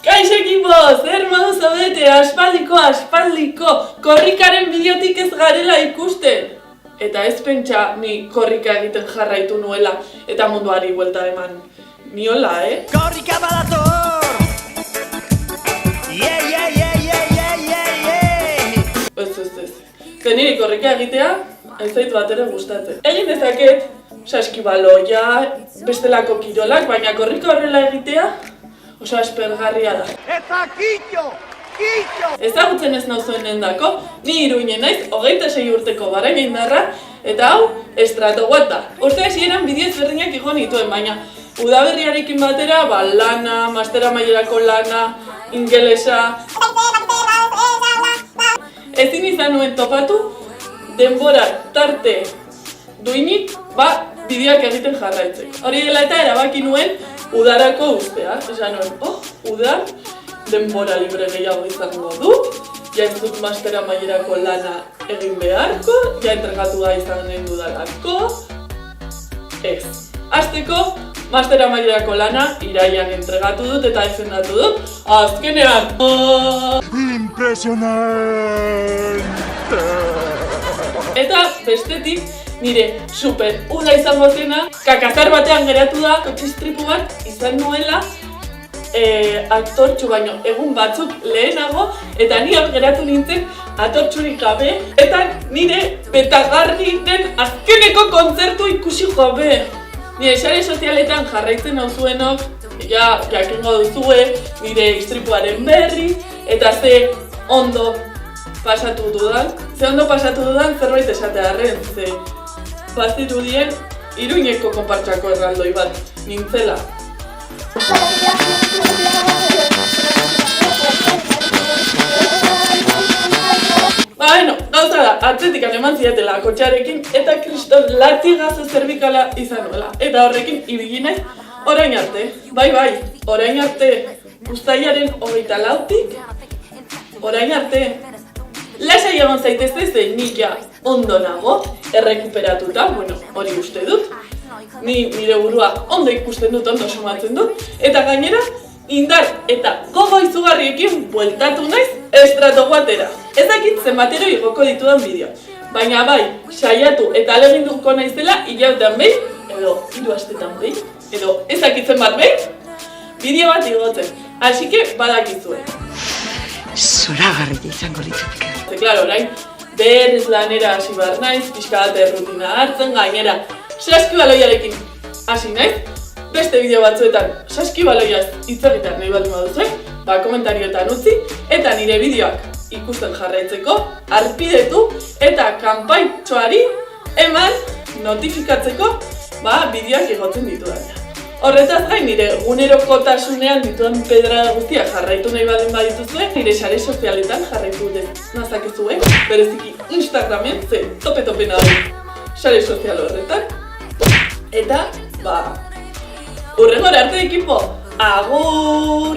Kaixo ekipo, zer modu zaudete, aspaldiko, korrikaren bideotik ez garela ikusten. Eta ez pentsa ni korrika egiten jarraitu nuela, eta munduari buelta eman niola, Korrika badator! Ez. Zeniri korrika egitea, ez zait bat ere gustatzen. Egin dezaket, saskibaloia, bestelako kirolak, baina korrika horrela egitea, oso aspergarria da. Eta kitxo! Ezagutzen ez nauzuen endako, ni Iruinen naiz, 26 urteko baraina indarra, eta hau, Estrato What da. Uste hasieran bideo ezberdinak igo nituen, baina udaberriarekin batera, lana, mastera mailerako lana, ingelesa... Ezin izan nuen topatu, denbora tarte duinik, bideoak egiten jarraitzeko. Hori dela eta erabaki nuen udarako ustea. Esan nuen, udar, denbora libre gehiago izango dut, ja ez dut mastera mailerako lana egin beharko, ja entregatu da izanen dudalako, ez. Hasteko, mastera mailerako lana iraian entregatu dut eta defendatu dut, azkenean. Impresionante! Eta bestetik, nire super uda izango zena, kakazar batean geratu da, kotxistripu bat izan nuela, aktortxu baino egun batzuk lehenago, eta ni geratu nintzen atortxurik gabe, eta nire betagarri den azkeneko kontzertu ikusi gabe. Nire sare sozialetan jarraitzen nauzuenok, jakingo duzue, nire istripuaren berri, eta ze ondo pasatu dudan. Ze ondo pasatu dudan zerbait esatearren, ze bazirudien Iruñeko konpartsako erraldoi bat nintzela. Gauza da, atzetikan eman zidatela kotxearekin eta kriston latigazo zerbikala izan nuela. Eta horrekin ibili naiz orain arte. Bai, orain arte. Uztailaren 24tik, orain arte. Lasai egon zaitezte zen nik ja ondo nago, errekuperatuta, hori uste dut. Ni nire burua ondo ikusten dut, ondo sumatzen dut, eta gainera, indar eta gogo izugarriekin bueltatu naiz Estrato Whatera. Ez dakit zenbatero igoko ditudan bideo, baina bai, saiatu eta ahaleginduko naizela hilabetean behin, edo 3 astetan behin, edo ez dakit zenbat behin, bideo bat igotzen. Así que badakizue. Zoragarria izango litzateke. Claro, orain, berriz lanera hasi behar naiz, pixka bat errutina hartzen, gainera saskibaloiarekin hasi naiz. Beste bideo batzuetan saskibaloiaz hitz egitean nahi baldin baduzue, komentarioetan utzi, eta nire bideoak ikusten jarraitzeko, arpidetu eta kanpaitxoari eman notifikatzeko bideoak igotzen ditudanean. Horretaz gain, nire egunerokotasunean dituen pedrada guztiak jarraitu nahi baldin badituzue, nire sare sozialetan jarraitu nazakezue, bereziki Instagramen, ze tope nahi sare sozial horretan. Eta, hurrengora arte ekipo, agur!